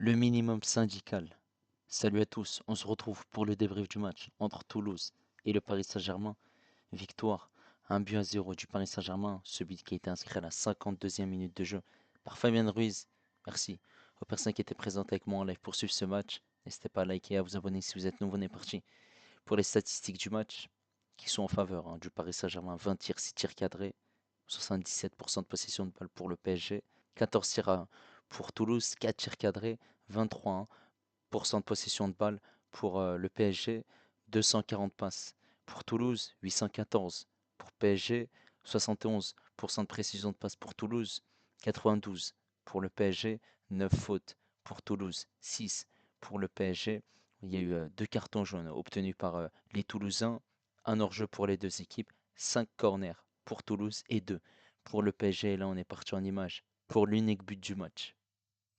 Le minimum syndical. Salut à tous, on se retrouve pour le débrief du match entre Toulouse et le Paris Saint-Germain. Victoire 1-0 du Paris Saint-Germain, ce but qui a été inscrit à la 52e minute de jeu par Fabien Ruiz. Merci aux personnes qui étaient présentes avec moi en live pour suivre ce match. N'hésitez pas à liker et à vous abonner si vous êtes nouveau. On est parti pour les statistiques du match qui sont en faveur du Paris Saint-Germain. 20 tirs, 6 tirs cadrés, 77% de possession de balle pour le PSG, 14 tirs pour Toulouse, 4 tirs cadrés, 23% de possession de balle pour le PSG, 240 passes. Pour Toulouse, 814. Pour PSG, 71% de précision de passe pour Toulouse, 92 pour le PSG, 9 fautes pour Toulouse, 6 pour le PSG. Il y a eu deux cartons jaunes obtenus par les Toulousains, un hors-jeu pour les deux équipes, 5 corners pour Toulouse et 2 pour le PSG. Et là, on est parti en image pour l'unique but du match.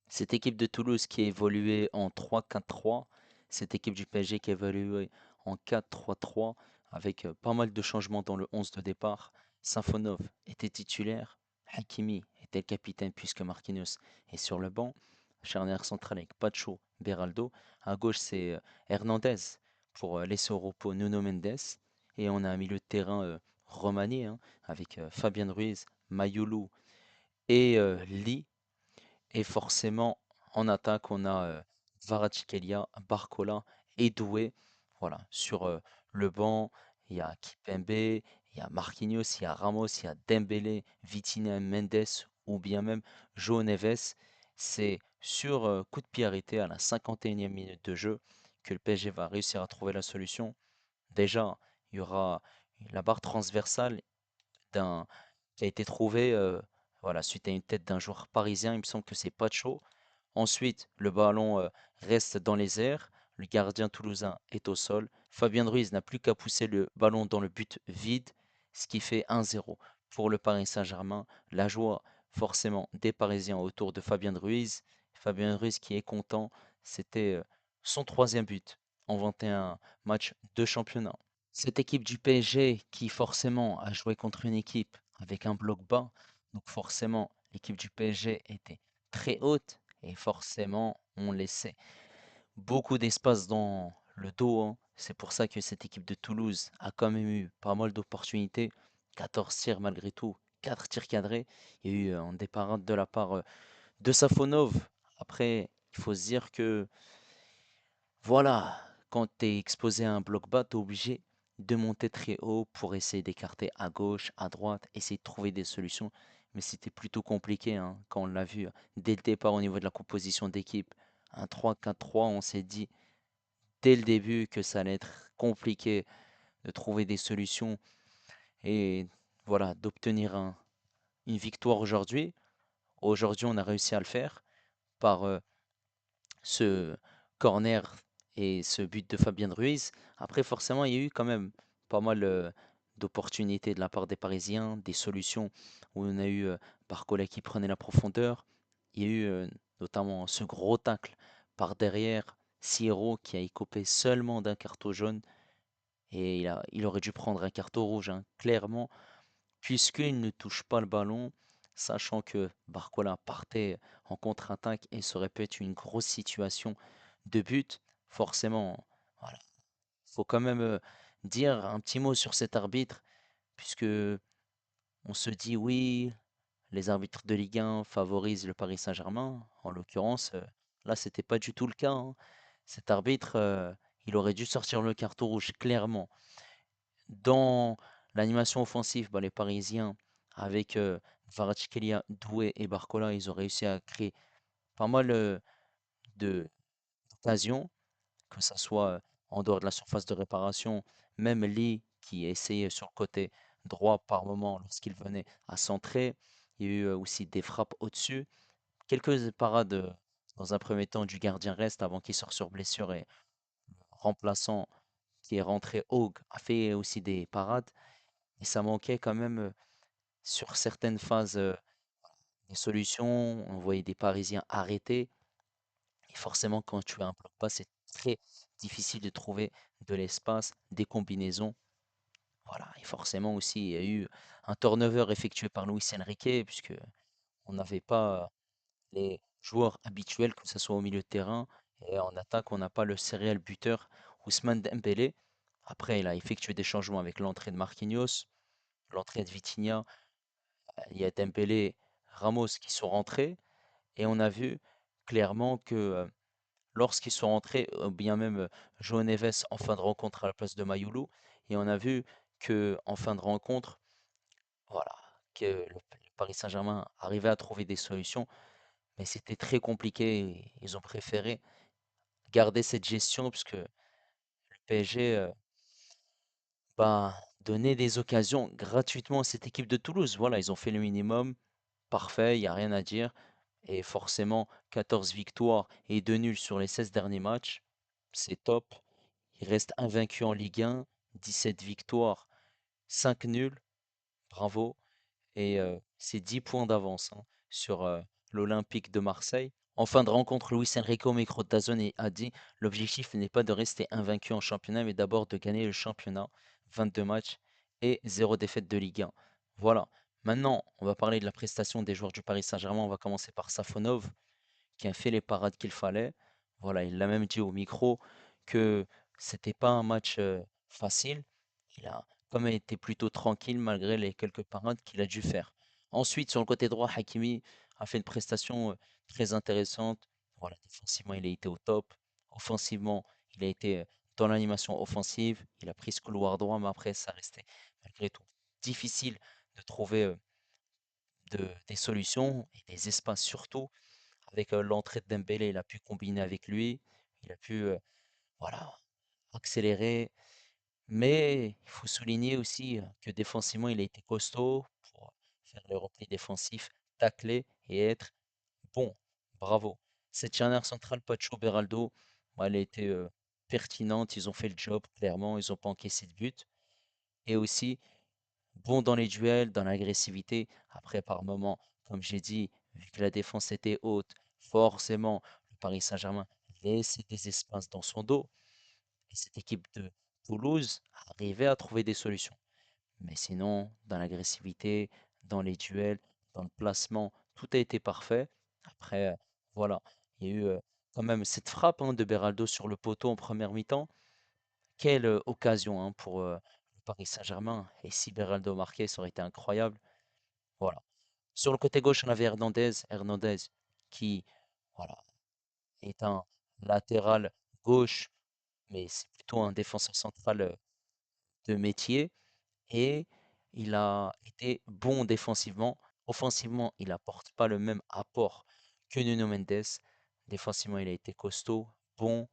Cette équipe de Toulouse qui a évolué en 3-4-3, cette équipe du PSG qui a évolué en 4-3-3, avec pas mal de changements dans le 11 de départ. Safonov était titulaire, Hakimi était le capitaine puisque Marquinhos est sur le banc. Charnière centrale avec Pacho, Beraldo. À gauche, c'est Hernandez pour laisser au repos Nuno Mendes. Et on a un milieu de terrain remanié avec Fabien Ruiz, Mayulu et Lee. Et forcément, en attaque, on a Kvaratskhelia, Barcola et Doué. Voilà, sur le banc, il y a Kipembe, il y a Marquinhos, il y a Ramos, il y a Dembélé, Vitinha, Mendes ou bien même João Neves. C'est sur coup de pied arrêté à la 51e minute de jeu que le PSG va réussir à trouver la solution. Déjà, il y aura la barre transversale d'un qui a été trouvée voilà, suite à une tête d'un joueur parisien. Il me semble que c'est Pacho. Ensuite, le ballon reste dans les airs. Le gardien toulousain est au sol. Fabien Ruiz n'a plus qu'à pousser le ballon dans le but vide, ce qui fait 1-0 pour le Paris Saint-Germain. La joie forcément des Parisiens autour de Fabien Ruiz. Fabien Ruiz qui est content. C'était son troisième but en 21 matchs de championnat. Cette équipe du PSG qui forcément a joué contre une équipe avec un bloc bas, donc forcément l'équipe du PSG était très haute et forcément on laissait beaucoup d'espace dans le dos, hein. C'est pour ça que cette équipe de Toulouse a quand même eu pas mal d'opportunités. 14 tirs malgré tout, 4 tirs cadrés. Il y a eu un départ de la part de Safonov. Après, il faut se dire que voilà, quand tu es exposé à un bloc bas, tu es obligé de monter très haut pour essayer d'écarter à gauche, à droite, essayer de trouver des solutions. Mais c'était plutôt compliqué hein, quand on l'a vu dès le départ au niveau de la composition d'équipe. Un 3-4-3, on s'est dit dès le début que ça allait être compliqué de trouver des solutions et voilà, d'obtenir une victoire aujourd'hui. Aujourd'hui, on a réussi à le faire par ce corner et ce but de Fabien Ruiz. Après, forcément, il y a eu quand même pas mal d'opportunités de la part des Parisiens, des solutions où on a eu Barcola qui prenait la profondeur. Il y a eu notamment ce gros tacle par derrière, Sierro qui a écopé seulement d'un carton jaune et il aurait dû prendre un carton rouge, hein, clairement, puisqu'il ne touche pas le ballon, sachant que Barcola partait en contre-attaque et ça aurait pu être une grosse situation de but. Forcément, voilà, faut quand même dire un petit mot sur cet arbitre, puisque on se dit oui, les arbitres de Ligue 1 favorisent le Paris Saint-Germain. En l'occurrence, là, c'était pas du tout le cas, hein. Cet arbitre, il aurait dû sortir le carton rouge clairement. Dans l'animation offensive, bah, les Parisiens, avec Kvaratskhelia, Doué et Barcola, ils ont réussi à créer pas mal de d'occasions, que ce soit en dehors de la surface de réparation, même Lee qui essayait sur le côté droit par moment lorsqu'il venait à centrer. Il y a eu aussi des frappes au-dessus. Quelques parades dans un premier temps du gardien reste avant qu'il sorte sur blessure et le remplaçant qui est rentré, Haug, a fait aussi des parades. Et ça manquait quand même sur certaines phases des solutions. On voyait des Parisiens arrêtés. Et forcément, quand tu as un bloc bas, c'est très difficile de trouver de l'espace, des combinaisons. Voilà. Et forcément aussi, il y a eu un turnover effectué par Luis Enrique, puisque on n'avait pas les joueurs habituels, que ce soit au milieu de terrain et en attaque, on n'a pas le serial buteur Ousmane Dembélé. Après, il a effectué des changements avec l'entrée de Marquinhos, l'entrée de Vitinha, il y a Dembélé, Ramos qui sont rentrés et on a vu clairement que lorsqu'ils sont rentrés, ou bien même João Neves en fin de rencontre à la place de Mayoulou, et on a vu que en fin de rencontre, voilà, que le Paris Saint-Germain arrivait à trouver des solutions, mais c'était très compliqué. Et ils ont préféré garder cette gestion parce que le PSG bah, donnait des occasions gratuitement à cette équipe de Toulouse. Voilà, ils ont fait le minimum, parfait, il n'y a rien à dire. Et forcément, 14 victoires et 2 nuls sur les 16 derniers matchs, c'est top. Ils restent invaincus en Ligue 1, 17 victoires, 5 nuls, bravo. Et c'est 10 points d'avance sur l'Olympique de Marseille. En fin de rencontre, Luis Enrique au micro de DAZN a dit l'objectif n'est pas de rester invaincu en championnat, mais d'abord de gagner le championnat. 22 matchs et 0 défaite de Ligue 1. Voilà. Maintenant, on va parler de la prestation des joueurs du Paris Saint-Germain. On va commencer par Safonov, qui a fait les parades qu'il fallait. Voilà, il l'a même dit au micro que c'était pas un match facile. Il a quand même été plutôt tranquille malgré les quelques parades qu'il a dû faire. Ensuite, sur le côté droit, Hakimi a fait une prestation très intéressante. Voilà, défensivement, il a été au top. Offensivement, il a été dans l'animation offensive. Il a pris ce couloir droit, mais après, ça restait malgré tout difficile de trouver des solutions et des espaces surtout. Avec l'entrée de Dembélé, il a pu combiner avec lui, il a pu voilà, accélérer. Mais il faut souligner aussi que défensivement, il a été costaud pour faire le repli défensif, tacler et être bon. Bravo. Cette charnière centrale, Pacho Beraldo, elle a été pertinente. Ils ont fait le job, clairement. Ils n'ont pas encaissé de but. Et aussi, bon dans les duels, dans l'agressivité. Après, par moment, comme j'ai dit, vu que la défense était haute, forcément, le Paris Saint-Germain laissait des espaces dans son dos. Et cette équipe de Toulouse arrivait à trouver des solutions. Mais sinon, dans l'agressivité, dans les duels, dans le placement, tout a été parfait. Après, voilà, il y a eu quand même cette frappe de Beraldo sur le poteau en première mi-temps. Quelle occasion pour le Paris Saint-Germain. Et si Beraldo marquait, ça aurait été incroyable. Voilà. Sur le côté gauche, on avait Hernandez. Hernandez qui, voilà, est un latéral gauche, mais c'est plutôt un défenseur central de métier. Et il a été bon défensivement. Offensivement, il n'apporte pas le même apport que Nuno Mendes. Défensivement, il a été costaud, bon,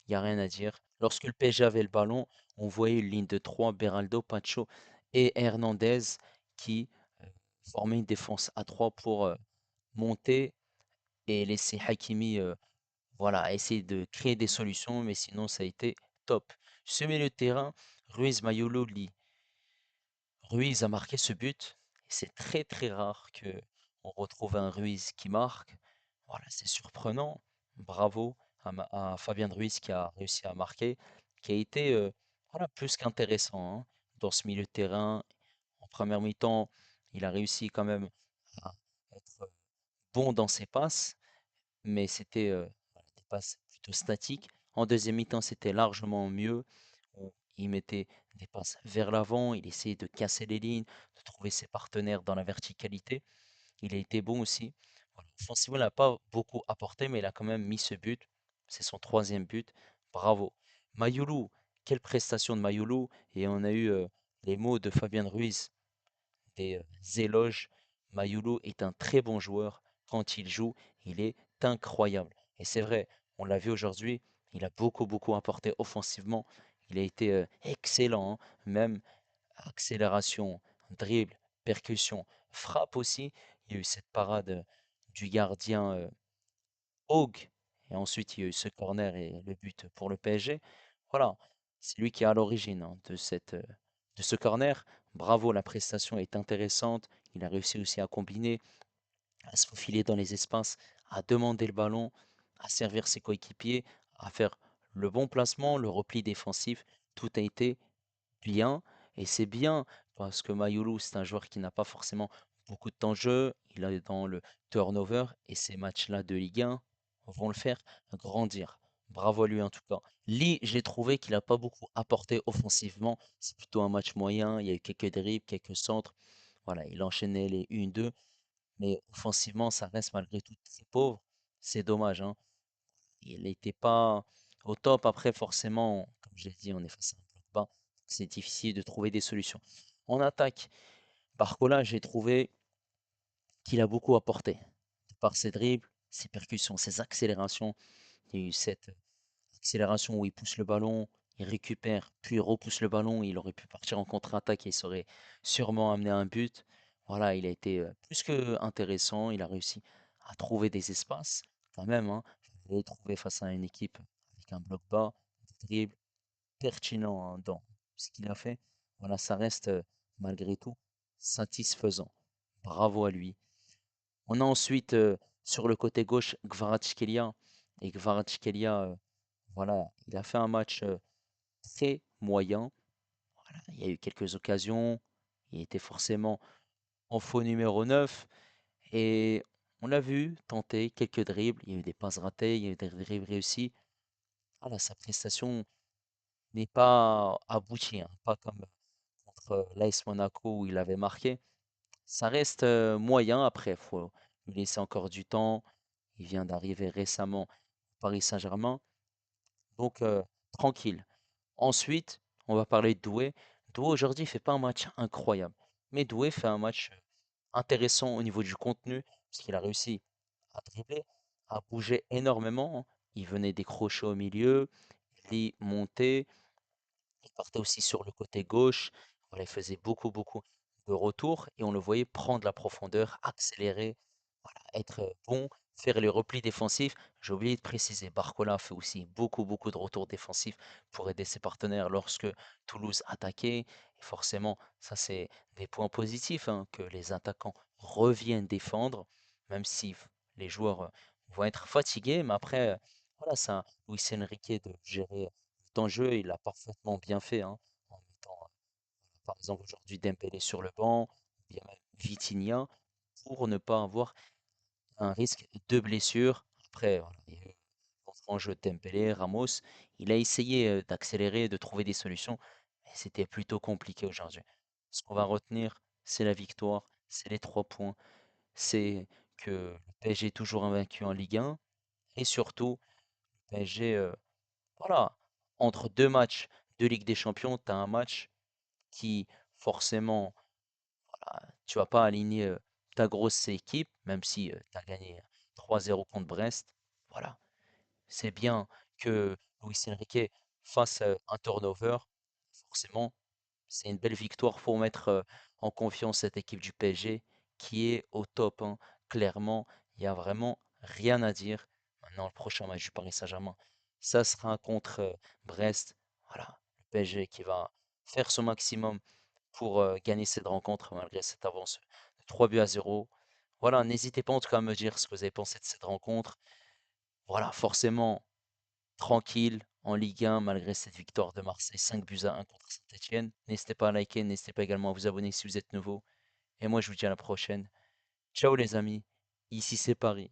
il n'y a rien à dire. Lorsque le PSG avait le ballon, on voyait une ligne de 3, Beraldo, Pacho et Hernandez qui euh, formaient une défense à 3 pour monter et laisser Hakimi voilà, essayer de créer des solutions, mais sinon ça a été top. Ce milieu de terrain, Ruiz Mayololi, Ruiz a marqué ce but. C'est très très rare que on retrouve un Ruiz qui marque. Voilà, c'est surprenant. Bravo à Fabien Ruiz qui a réussi à marquer, qui a été voilà, plus qu'intéressant dans ce milieu de terrain. En première mi-temps, il a réussi quand même à être bon dans ses passes, mais c'était voilà, des passes plutôt statiques. En deuxième mi-temps, c'était largement mieux. Il mettait des passes vers l'avant, il essayait de casser les lignes, de trouver ses partenaires dans la verticalité. Il a été bon aussi. Voilà. Offensivement, il n'a pas beaucoup apporté, mais il a quand même mis ce but. C'est son troisième but. Bravo. Mayoulou, quelle prestation de Mayoulou. Et on a eu les mots de Fabien Ruiz, des éloges. Mayoulou est un très bon joueur. Quand il joue, il est incroyable. Et c'est vrai, on l'a vu aujourd'hui, il a beaucoup, beaucoup apporté offensivement. Il a été excellent, même accélération, dribble, percussion, frappe aussi. Il y a eu cette parade du gardien Haug. Et ensuite, il y a eu ce corner et le but pour le PSG. Voilà, c'est lui qui est à l'origine de ce corner. Bravo, la prestation est intéressante. Il a réussi aussi à combiner, à se faufiler dans les espaces, à demander le ballon, à servir ses coéquipiers, à faire le bon placement, le repli défensif. Tout a été bien. Et c'est bien parce que Mayoulou, c'est un joueur qui n'a pas forcément beaucoup de temps de jeu, il est dans le turnover, et ces matchs-là de Ligue 1 vont le faire grandir. Bravo à lui en tout cas. Lee, j'ai trouvé qu'il n'a pas beaucoup apporté offensivement. C'est plutôt un match moyen. Il y a eu quelques dribbles, quelques centres. Voilà, il enchaînait les 1-2. Mais offensivement, ça reste malgré tout très pauvre. C'est dommage, hein. Il n'était pas au top. Après, forcément, comme je l'ai dit, on est face à un bloc bas. C'est difficile de trouver des solutions. En attaque, Barcola, j'ai trouvé qu'il a beaucoup apporté. Par ses dribbles, ses percussions, ses accélérations. Il y a eu cette accélération où il pousse le ballon, il récupère, puis il repousse le ballon. Il aurait pu partir en contre-attaque et il serait sûrement amené à un but. Voilà, il a été plus que intéressant. Il a réussi à trouver des espaces quand même, hein. Il est trouvé face à une équipe avec un bloc bas, des dribbles pertinents, hein, dans ce qu'il a fait. Voilà, ça reste malgré tout satisfaisant. Bravo à lui. On a ensuite sur le côté gauche Kvaratskhelia. Et Kvaratskhelia, voilà, il a fait un match très moyen. Voilà, il y a eu quelques occasions. Il était forcément en faux numéro 9. Et on l'a vu tenter quelques dribbles. Il y a eu des passes ratées, il y a eu des dribbles réussis. Voilà, sa prestation n'est pas aboutie, hein, pas comme contre l'AS Monaco où il avait marqué. Ça reste moyen. Après, il faut lui laisser encore du temps. Il vient d'arriver récemment au Paris Saint-Germain. Donc, tranquille. Ensuite, on va parler de Doué. Doué aujourd'hui fait pas un match incroyable, mais Doué fait un match intéressant au niveau du contenu, parce qu'il a réussi à dribbler, à bouger énormément, hein. Il venait décrocher au milieu, il montait, il partait aussi sur le côté gauche. Voilà, il faisait beaucoup de retours et on le voyait prendre la profondeur, accélérer, voilà, être bon, faire les replis défensifs. J'ai oublié de préciser, Barcola fait aussi beaucoup de retours défensifs pour aider ses partenaires lorsque Toulouse attaquait. Et forcément, ça c'est des points positifs, hein, que les attaquants reviennent défendre, même si les joueurs vont être fatigués. Mais après, voilà, c'est à Luis Enrique de gérer le temps de jeu. Il l'a parfaitement bien fait, hein, en mettant par exemple aujourd'hui Dembélé sur le banc, ou bien même Vitinha, pour ne pas avoir un risque de blessure. Après, voilà, il y a eu en jeu Dembélé, Ramos. Il a essayé d'accélérer, de trouver des solutions, mais c'était plutôt compliqué aujourd'hui. Ce qu'on va retenir, c'est la victoire, c'est les 3 points, c'est que le PSG est toujours invaincu en Ligue 1, et surtout, le PSG, voilà, entre deux matchs de Ligue des Champions, tu as un match qui, forcément, voilà, tu vas pas aligner ta grosse équipe, même si tu as gagné 3-0 contre Brest. Voilà, c'est bien que Luis Enrique fasse un turnover. Forcément, c'est une belle victoire pour mettre en confiance cette équipe du PSG qui est au top, hein. Clairement, il n'y a vraiment rien à dire. Maintenant, le prochain match du Paris Saint-Germain, ça sera contre Brest. Voilà, le PSG qui va faire son maximum pour gagner cette rencontre malgré cette avance de 3-0. Voilà, n'hésitez pas en tout cas à me dire ce que vous avez pensé de cette rencontre. Voilà, forcément tranquille en Ligue 1 malgré cette victoire de Marseille 5-1 contre Saint-Etienne. N'hésitez pas à liker, n'hésitez pas également à vous abonner si vous êtes nouveau. Et moi je vous dis à la prochaine. Ciao les amis, ici c'est Paris.